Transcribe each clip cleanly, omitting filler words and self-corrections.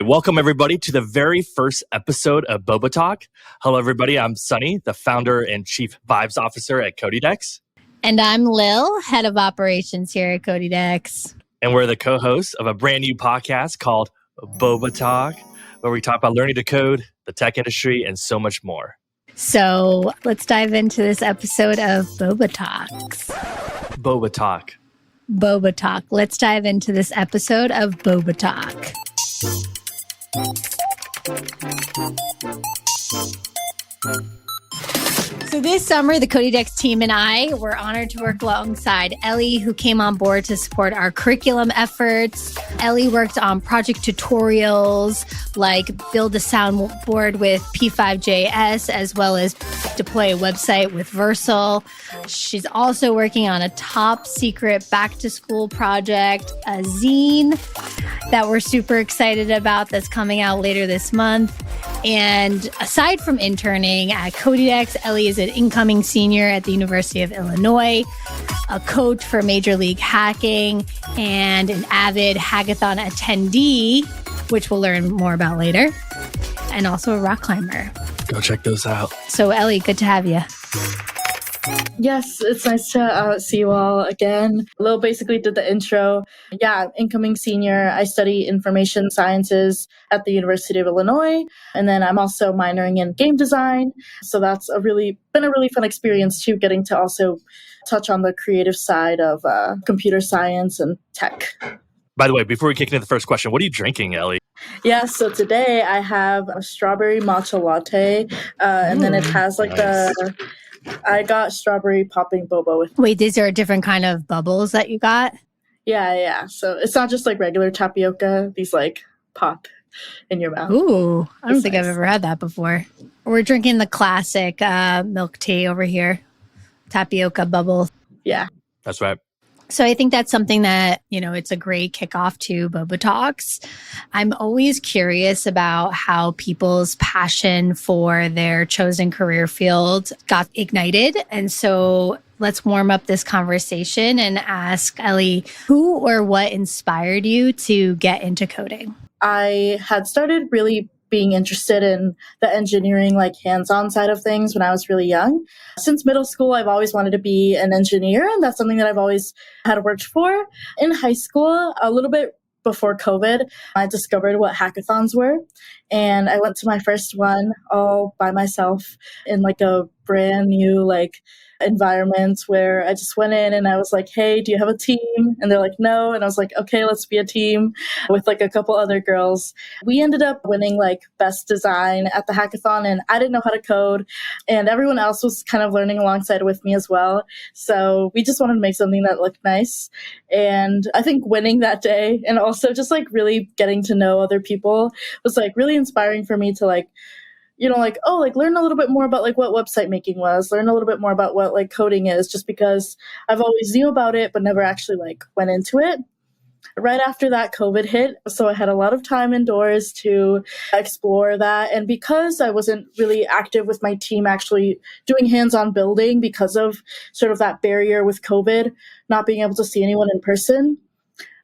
Welcome, everybody, to the very first episode of Boba Talk. Hello, everybody. I'm Sonny, the founder and chief vibes officer at Codédex. And I'm Lil, head of operations here at Codédex. And we're the co-hosts of a brand new podcast called Boba Talk, where we talk about learning to code, the tech industry, and so much more. So let's dive into this episode of Boba Talks. Boba Talk. Boba Talk. Let's dive into this episode of Boba Talk. So this summer, the Codédex team and I were honored to work alongside Ellie, who came on board to support our curriculum efforts. Ellie worked on project tutorials like build a soundboard with P5JS, as well as deploy a website with Versal. She's also working on a top secret back-to-school project, a zine that we're super excited about that's coming out later this month. And aside from interning at Codédex, Ellie is an incoming senior at the University of Illinois, a coach for Major League Hacking, and an avid hackathon attendee, which we'll learn more about later, and also a rock climber. Go check those out. So Ellie, good to have you. Yes, it's nice to see you all again. Lil basically did the intro. Yeah, incoming senior. I study information sciences at the University of Illinois. And then I'm also minoring in game design. So that's been a really fun experience too, getting to also touch on the creative side of computer science and tech. By the way, before we kick into the first question, what are you drinking, Ellie? Yeah, so today I have a strawberry matcha latte. And then it has like nice. I got strawberry popping boba with. Wait, these are different kind of bubbles that you got? Yeah. So it's not just like regular tapioca. These like pop in your mouth. Ooh, I don't think nice. I've ever had that before. We're drinking the classic milk tea over here. Tapioca bubble. Yeah. That's right. So I think that's something that, it's a great kickoff to Boba Talks. I'm always curious about how people's passion for their chosen career field got ignited. And so let's warm up this conversation and ask Ellie, who or what inspired you to get into coding? I had started really being interested in the engineering, like hands-on side of things when I was really young. Since middle school, I've always wanted to be an engineer, and that's something that I've always had worked for. In high school, a little bit before COVID, I discovered what hackathons were, and I went to my first one all by myself in like a brand new environment where I just went in and I was like, hey, do you have a team? And they're like, no. And I was like, okay, let's be a team with like a couple other girls. We ended up winning like best design at the hackathon, and I didn't know how to code, and everyone else was kind of learning alongside with me as well. So we just wanted to make something that looked nice. And I think winning that day and also just like really getting to know other people was like really inspiring for me to learn a little bit more about like what website making was, learn a little bit more about what like coding is, just because I've always knew about it, but never actually like went into it. Right after that, COVID hit. So I had a lot of time indoors to explore that. And because I wasn't really active with my team actually doing hands-on building because of sort of that barrier with COVID, not being able to see anyone in person,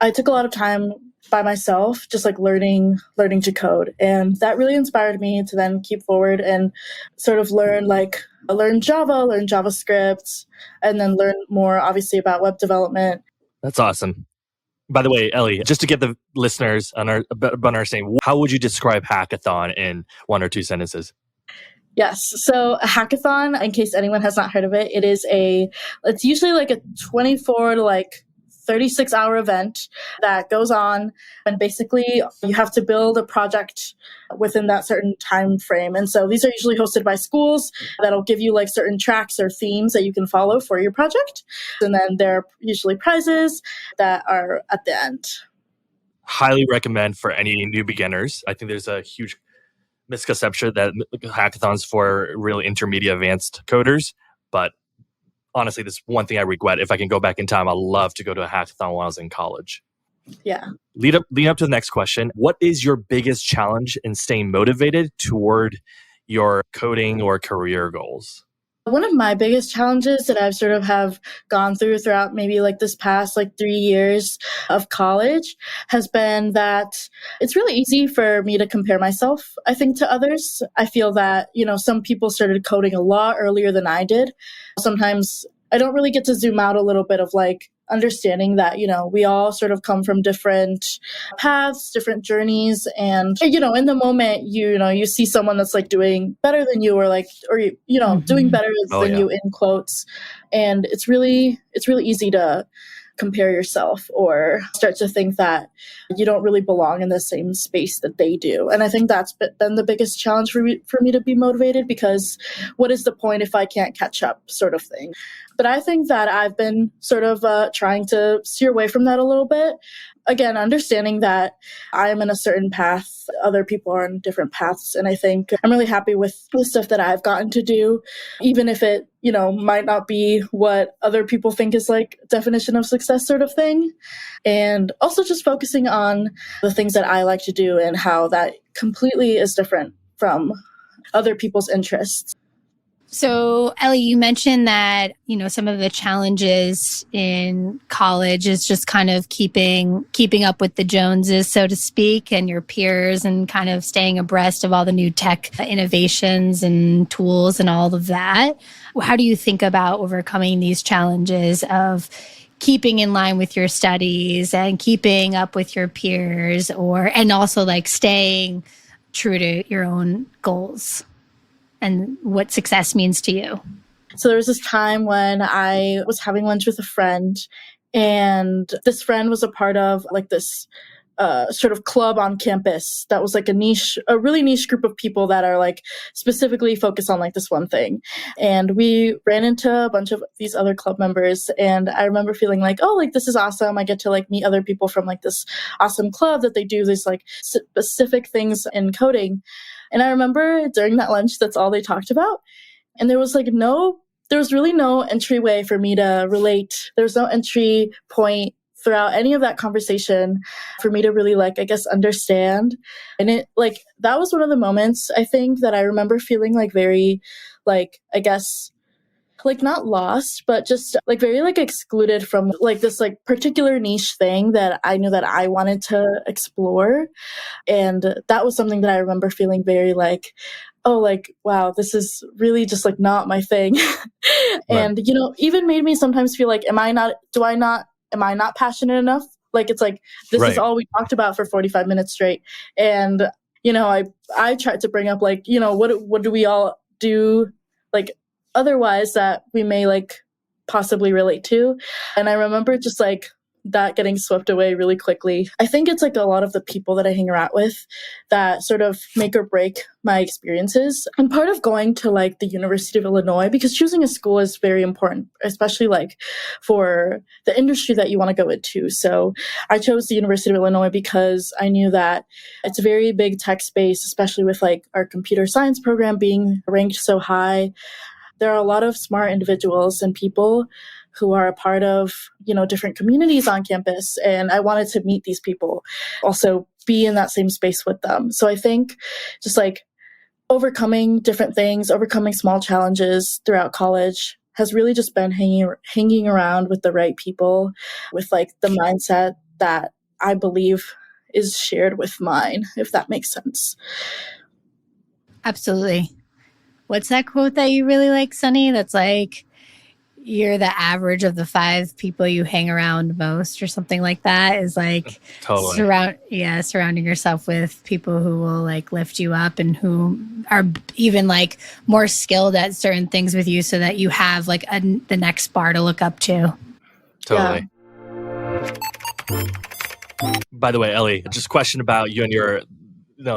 I took a lot of time by myself, just like learning to code. And that really inspired me to then keep forward and sort of learn Java, learn JavaScript, and then learn more obviously about web development. That's awesome. By the way, Ellie, just to get the listeners understanding, how would you describe hackathon in one or two sentences? Yes. So a hackathon, in case anyone has not heard of it, it's usually like a 24 to 36-hour event that goes on, and basically you have to build a project within that certain time frame. And so these are usually hosted by schools that'll give you like certain tracks or themes that you can follow for your project. And then there are usually prizes that are at the end. Highly recommend for any new beginners. I think there's a huge misconception that hackathons for really intermediate advanced coders, but honestly, this is one thing I regret. If I can go back in time, I'd love to go to a hackathon when I was in college. Yeah. Lead up to the next question. What is your biggest challenge in staying motivated toward your coding or career goals? One of my biggest challenges that I've sort of have gone throughout maybe like this past like 3 years of college has been that it's really easy for me to compare myself, I think, to others. I feel that, some people started coding a lot earlier than I did. Sometimes I don't really get to zoom out a little bit of like understanding that, we all sort of come from different paths, different journeys. And, in the moment, you see someone that's like doing better than you doing better Oh, than yeah. you in quotes. And it's really easy to compare yourself or start to think that you don't really belong in the same space that they do. And I think that's been the biggest challenge for me to be motivated, because what is the point if I can't catch up, sort of thing. But I think that I've been sort of trying to steer away from that a little bit. Again, understanding that I'm in a certain path, other people are on different paths. And I think I'm really happy with the stuff that I've gotten to do, even if it, might not be what other people think is like definition of success, sort of thing. And also just focusing on the things that I like to do and how that completely is different from other people's interests. So, Ellie, you mentioned that, some of the challenges in college is just kind of keeping up with the Joneses, so to speak, and your peers, and kind of staying abreast of all the new tech innovations and tools and all of that. How do you think about overcoming these challenges of keeping in line with your studies and keeping up with your peers, and also like staying true to your own goals and what success means to you? So there was this time when I was having lunch with a friend, and this friend was a part of like this sort of club on campus that was like a really niche group of people that are like specifically focused on like this one thing. And we ran into a bunch of these other club members, and I remember feeling like, oh, like this is awesome. I get to like meet other people from like this awesome club that they do these like specific things in coding. And I remember during that lunch, that's all they talked about. And there was really no entryway for me to relate. There was no entry point throughout any of that conversation for me to really like, I guess, understand. And it like, that was one of the moments I think that I remember feeling like very, like, I guess, like not lost, but just like very like excluded from like this like particular niche thing that I knew that I wanted to explore. And that was something that I remember feeling very like, oh, like, wow, this is really just like not my thing. And, even made me sometimes feel like, am I not passionate enough? Like, it's like, this is all we talked about for 45 minutes straight. And, I tried to bring up like, what do we all do like otherwise that we may like possibly relate to? And I remember just like that getting swept away really quickly. I think it's like a lot of the people that I hang around with that sort of make or break my experiences. And part of going to like the University of Illinois, because choosing a school is very important, especially like for the industry that you want to go into. So I chose the University of Illinois because I knew that it's a very big tech space, especially with like our computer science program being ranked so high. There are a lot of smart individuals and people who are a part of, different communities on campus. And I wanted to meet these people, also be in that same space with them. So I think just like overcoming different things, overcoming small challenges throughout college has really just been hanging around with the right people, with like the mindset that I believe is shared with mine, if that makes sense. Absolutely. What's that quote that you really like, Sonny? That's like, you're the average of the 5 people you hang around most, or something like that, is like Totally. surrounding yourself with people who will like lift you up and who are even like more skilled at certain things with you, so that you have like the next bar to look up to. Totally. Yeah. By the way, Ellie, just a question about you and your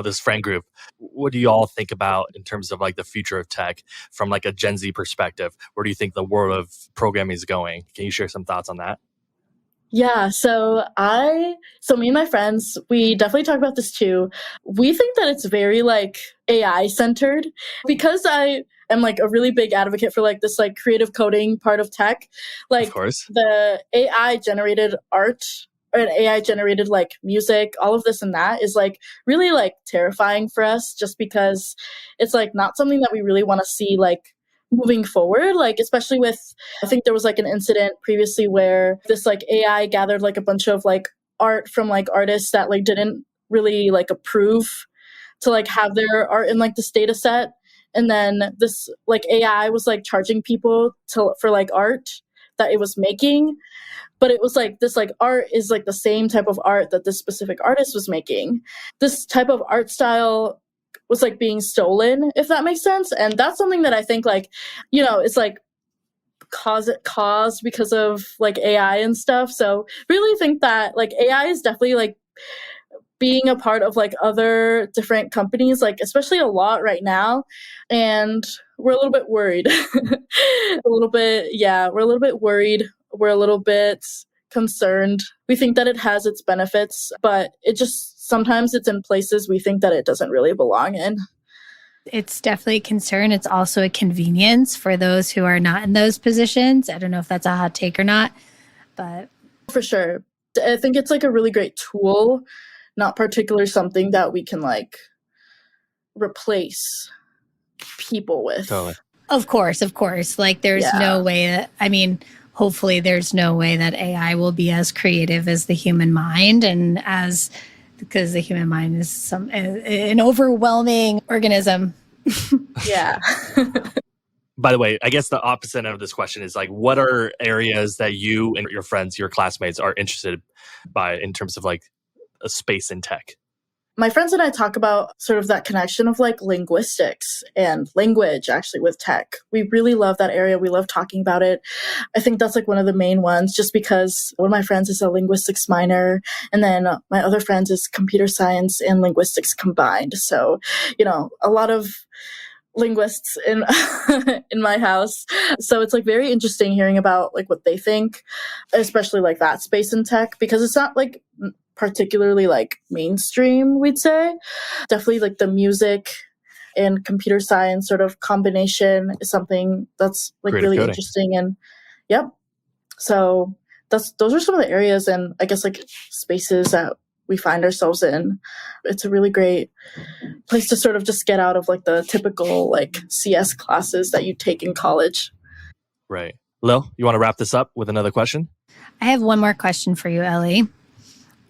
this friend group. What do you all think about in terms of like the future of tech from like a Gen Z perspective? Where do you think the world of programming is going? Can you share some thoughts on that? Yeah, so me and my friends, we definitely talk about this too. We think that it's very like AI centered, because I am like a really big advocate for like this like creative coding part of tech. Like, of course, the AI generated art and AI generated like music, all of this and that is like really like terrifying for us, just because it's like not something that we really want to see like moving forward, like especially with, I think there was like an incident previously where this like AI gathered like a bunch of like art from like artists that like didn't really like approve to like have their art in like this data set. And then this like AI was like charging people for like art that it was making. But it was like this like art is like the same type of art that this specific artist was making. This type of art style was like being stolen, if that makes sense. And that's something that I think like, it's like caused because of like AI and stuff. So really think that like AI is definitely like being a part of like other different companies, like especially a lot right now. And we're a little bit worried. We're a little bit worried. We're a little bit concerned. We think that it has its benefits, but it just sometimes it's in places we think that it doesn't really belong in. It's definitely a concern. It's also a convenience for those who are not in those positions. I don't know if that's a hot take or not, but for sure. I think it's like a really great tool, not particularly something that we can like replace people with. Totally. Of course. Like there's no way that, hopefully there's no way that AI will be as creative as the human mind, and because the human mind is an overwhelming organism. Yeah. By the way, I guess the opposite end of this question is like, what are areas that you and your friends, your classmates are interested by in terms of like a space in tech? My friends and I talk about sort of that connection of like linguistics and language actually with tech. We really love that area. We love talking about it. I think that's like one of the main ones, just because one of my friends is a linguistics minor, and then my other friend is computer science and linguistics combined. So, a lot of linguists in in my house. So it's like very interesting hearing about like what they think, especially like that space in tech, because it's not like particularly like mainstream, we'd say. Definitely like the music and computer science sort of combination is something that's like really interesting. And so those are some of the areas and I guess like spaces that we find ourselves in. It's a really great place to sort of just get out of like the typical like CS classes that you take in college. Right. Lil, you want to wrap this up with another question? I have one more question for you, Ellie.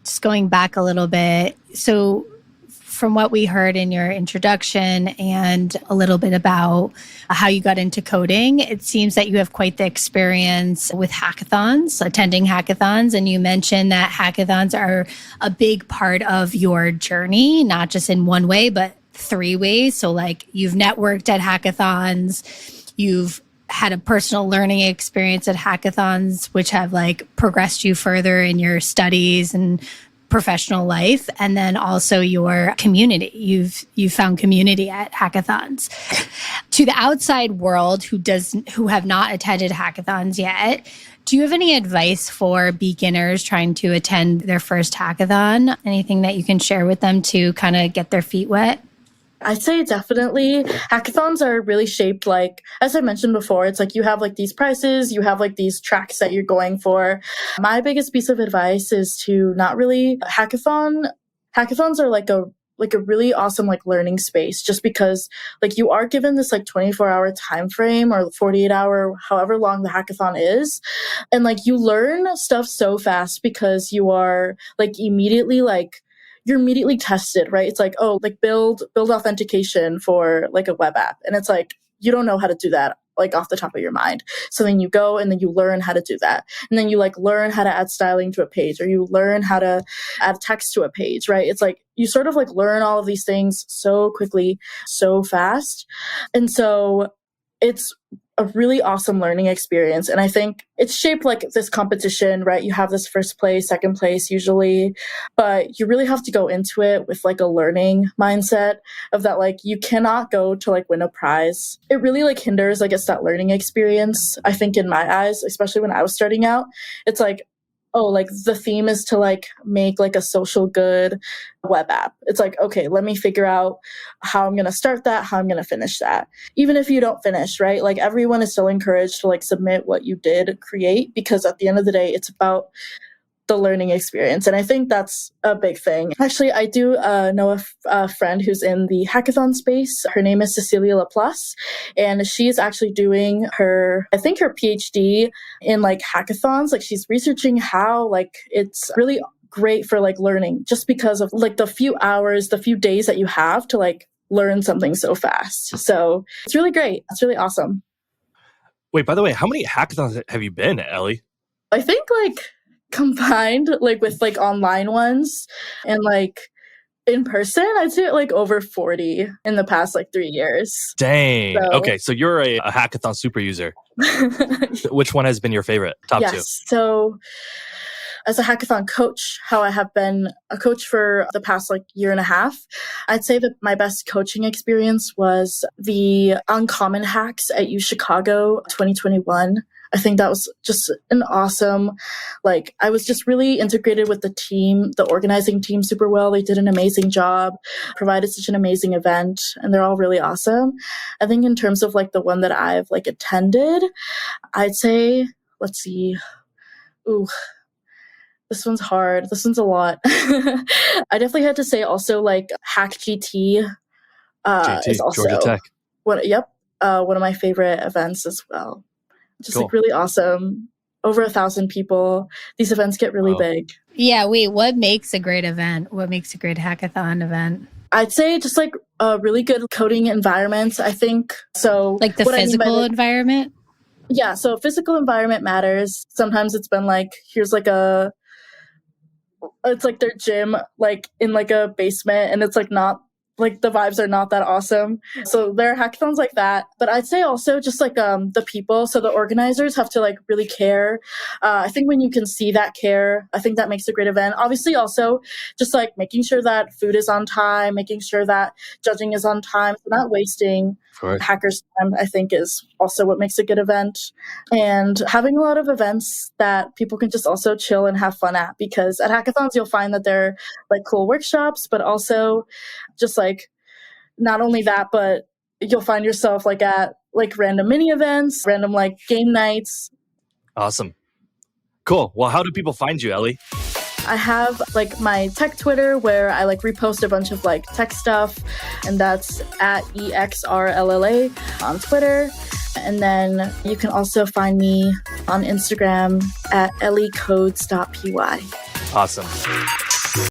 Just going back a little bit. So from what we heard in your introduction and a little bit about how you got into coding, it seems that you have quite the experience with hackathons, attending hackathons. And you mentioned that hackathons are a big part of your journey, not just in one way, but 3 ways. So like you've networked at hackathons, you've had a personal learning experience at hackathons, which have like progressed you further in your studies and professional life, and then also your community. You've found community at hackathons. To the outside world who have not attended hackathons yet, do you have any advice for beginners trying to attend their first hackathon? Anything that you can share with them to kind of get their feet wet? I'd say definitely hackathons are really shaped like, as I mentioned before, it's like you have like these prizes, you have like these tracks that you're going for. My biggest piece of advice is to not really hackathons are like a really awesome like learning space, just because like you are given this like 24-hour time frame or 48-hour, however long the hackathon is. And like you learn stuff so fast because you are like you're immediately tested, right? It's like, oh, like build authentication for like a web app. And it's like, you don't know how to do that like off the top of your mind. So then you go and then you learn how to do that. And then you like learn how to add styling to a page, or you learn how to add text to a page, right? It's like you sort of like learn all of these things so quickly, so fast. And so it's a really awesome learning experience. And I think it's shaped like this competition, right? You have this first place, second place usually, but you really have to go into it with like a learning mindset of that, like you cannot go to like win a prize. It really like hinders, I guess, that learning experience. I think in my eyes, especially when I was starting out, it's like, oh, like the theme is to like make like a social good web app. It's like, okay, let me figure out how I'm going to start that, how I'm going to finish that. Even if you don't finish, right? Like everyone is still encouraged to like submit what you did create, because at the end of the day, it's about the learning experience. And I think that's a big thing. Actually, I do know a friend who's in the hackathon space. Her name is Cecilia Laplace, and she's actually doing her PhD in like hackathons. Like she's researching how like it's really great for like learning just because of like the few hours, the few days that you have to like learn something so fast. So it's really great. It's really awesome. Wait, by the way, how many hackathons have you been, Ellie? I think like combined like with like online ones and like in person, I'd say like over 40 in the past like 3 years. Dang. So- Okay, so you're a hackathon super user. Which one has been your favorite? Top two. So as a hackathon coach, how I have been a coach for the past like year and a half, I'd say that my best coaching experience was the Uncommon Hacks at U Chicago 2021. I think that was just an awesome, like, I was just really integrated with the team, the organizing team super well. They did an amazing job, provided such an amazing event, and they're all really awesome. I think in terms of like the one that I've like attended, I'd say, let's see. Ooh, this one's hard. This one's a lot. I definitely had to say also like Hack GT is also Georgia Tech. one of my favorite events as well. Just Cool. like really awesome. Over 1,000 people. These events get really big. Yeah, wait, what makes a great event? What makes a great hackathon event? I'd say just like a really good coding environment, I think. So Like the physical environment? Yeah, so physical environment matters. Sometimes it's been like, here's like it's like their gym, like in like a basement, and it's like not, like the vibes are not that awesome. So there are hackathons like that. But I'd say also just like the people, so the organizers have to like really care. I think when you can see that care, I think that makes a great event. Obviously also just like making sure that food is on time, making sure that judging is on time, so not wasting hackers' time, I think is also what makes a good event. And having a lot of events that people can just also chill and have fun at, because at hackathons you'll find that they're like cool workshops, but also just like not only that, but you'll find yourself like at like random mini events, random like game nights. Awesome. Cool. Well, how do people find you, Ellie? I have like my tech Twitter where I like repost a bunch of like tech stuff, and that's at EXRLLA on Twitter. And then you can also find me on Instagram at elliecodes.py. Awesome.